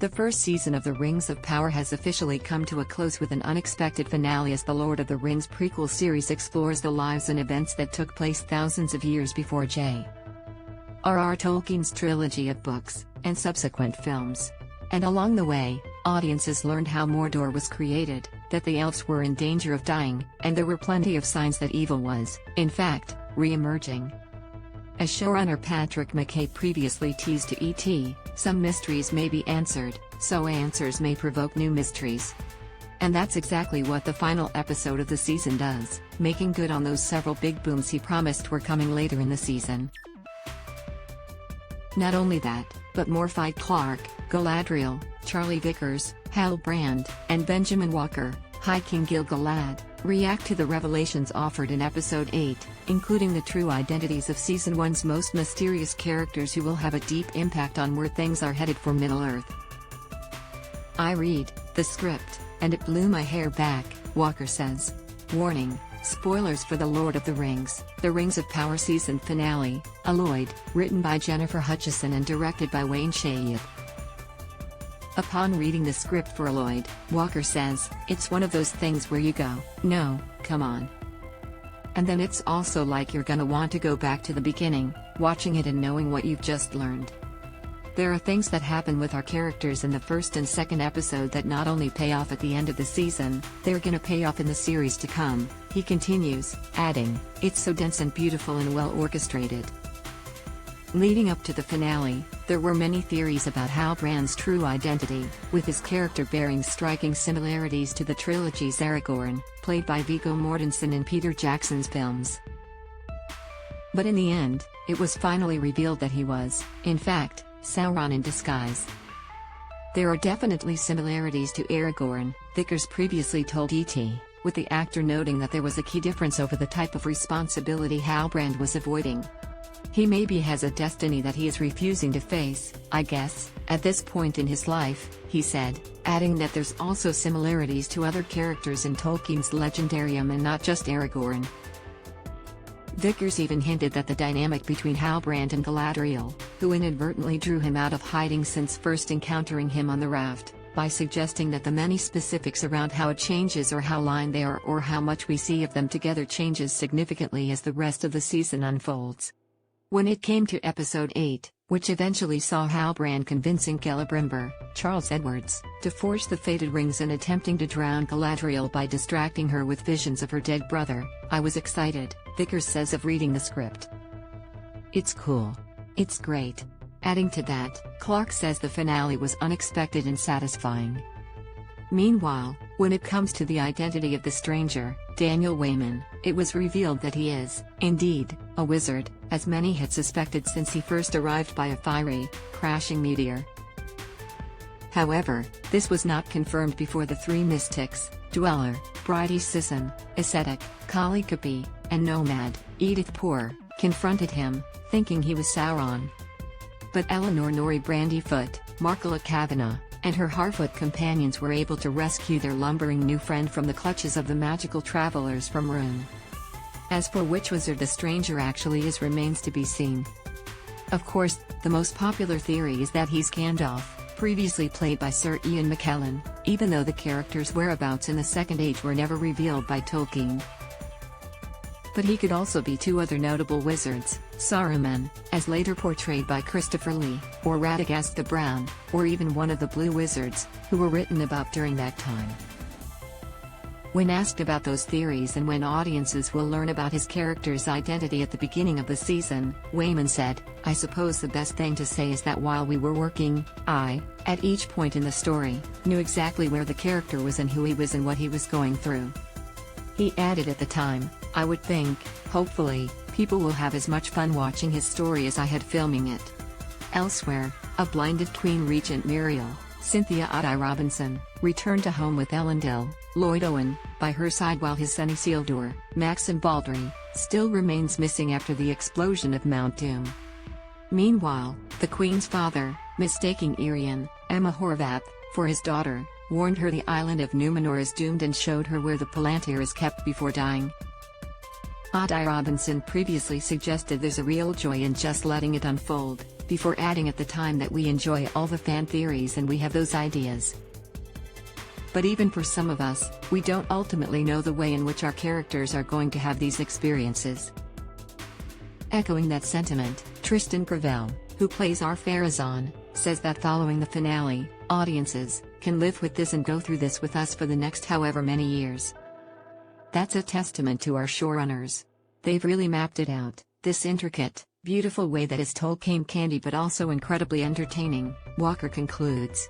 The first season of The Rings of Power has officially come to a close with an unexpected finale as the Lord of the Rings prequel series explores the lives and events that took place thousands of years before J.R.R. Tolkien's trilogy of books and subsequent films. And along the way, audiences learned how Mordor was created, that the elves were in danger of dying, and there were plenty of signs that evil was, in fact, re-emerging. As showrunner Patrick McKay previously teased to ET, some mysteries may be answered, so answers may provoke new mysteries. And that's exactly what the final episode of the season does, making good on those several big booms he promised were coming later in the season. Not only that, but Morphy Clark, Galadriel, Charlie Vickers, Halbrand, and Benjamin Walker, High King Gil-galad, react to the revelations offered in Episode 8, including the true identities of Season 1's most mysterious characters who will have a deep impact on where things are headed for Middle-earth. I read the script, and it blew my hair back, Walker says. Warning, spoilers for The Lord of the Rings, The Rings of Power Season Finale, Lloyd, written by Jennifer Hutchison and directed by Wayne Shayeb. Upon reading the script for Lloyd, Walker says, it's one of those things where you go, no, come on. And then it's also like you're gonna want to go back to the beginning, watching it and knowing what you've just learned. There are things that happen with our characters in the first and second episode that not only pay off at the end of the season, they're gonna pay off in the series to come, he continues, adding, it's so dense and beautiful and well orchestrated. Leading up to the finale, there were many theories about Halbrand's true identity, with his character bearing striking similarities to the trilogy's Aragorn, played by Viggo Mortensen in Peter Jackson's films. But in the end, it was finally revealed that he was, in fact, Sauron in disguise. There are definitely similarities to Aragorn, Vickers previously told E.T., with the actor noting that there was a key difference over the type of responsibility Halbrand was avoiding. He maybe has a destiny that he is refusing to face, I guess, at this point in his life, he said, adding that there's also similarities to other characters in Tolkien's legendarium and not just Aragorn. Vickers even hinted that the dynamic between Halbrand and Galadriel, who inadvertently drew him out of hiding since first encountering him on the raft, by suggesting that the many specifics around how it changes or how aligned they are or how much we see of them together changes significantly as the rest of the season unfolds. When it came to Episode 8, which eventually saw Halbrand convincing Celebrimbor, Charles Edwards, to forge the fated rings and attempting to drown Galadriel by distracting her with visions of her dead brother, I was excited, Vickers says of reading the script. It's cool. It's great. Adding to that, Clark says the finale was unexpected and satisfying. Meanwhile, when it comes to the identity of the stranger, Daniel Wayman, it was revealed that he is, indeed, a wizard, as many had suspected since he first arrived by a fiery, crashing meteor. However, this was not confirmed before the three mystics, Dweller, Bridie Sisson, Ascetic, Kali Kapi, and Nomad, Edith Poor, confronted him, thinking he was Sauron. But Eleanor Nori Brandyfoot, Markella Kavanagh, and her Harfoot companions were able to rescue their lumbering new friend from the clutches of the magical travelers from Rhûn. As for which wizard the stranger actually is remains to be seen. Of course, the most popular theory is that he's Gandalf, previously played by Sir Ian McKellen, even though the character's whereabouts in the Second Age were never revealed by Tolkien. But he could also be two other notable wizards, Saruman, as later portrayed by Christopher Lee, or Radagast the Brown, or even one of the Blue Wizards, who were written about during that time. When asked about those theories and when audiences will learn about his character's identity at the beginning of the season, Wayman said, I suppose the best thing to say is that while we were working, I, at each point in the story, knew exactly where the character was and who he was and what he was going through. He added at the time, I would think, hopefully, people will have as much fun watching his story as I had filming it. Elsewhere, a blinded Queen Regent Muriel, Cynthia Addai Robinson, returned to home with Elendil, Lloyd Owen, by her side while his son Isildur, Maxim Baldry, still remains missing after the explosion of Mount Doom. Meanwhile, the Queen's father, mistaking Irian, Emma Horvath, for his daughter, warned her the island of Numenor is doomed and showed her where the Palantir is kept before dying. Addai Robinson previously suggested there's a real joy in just letting it unfold, before adding at the time that we enjoy all the fan theories and we have those ideas. But even for some of us, we don't ultimately know the way in which our characters are going to have these experiences. Echoing that sentiment, Tristan Gravel, who plays Ar-Pharazôn, says that following the finale, audiences can live with this and go through this with us for the next however many years. That's a testament to our showrunners. They've really mapped it out, this intricate, beautiful way that is Tolkien candy but also incredibly entertaining, Walker concludes.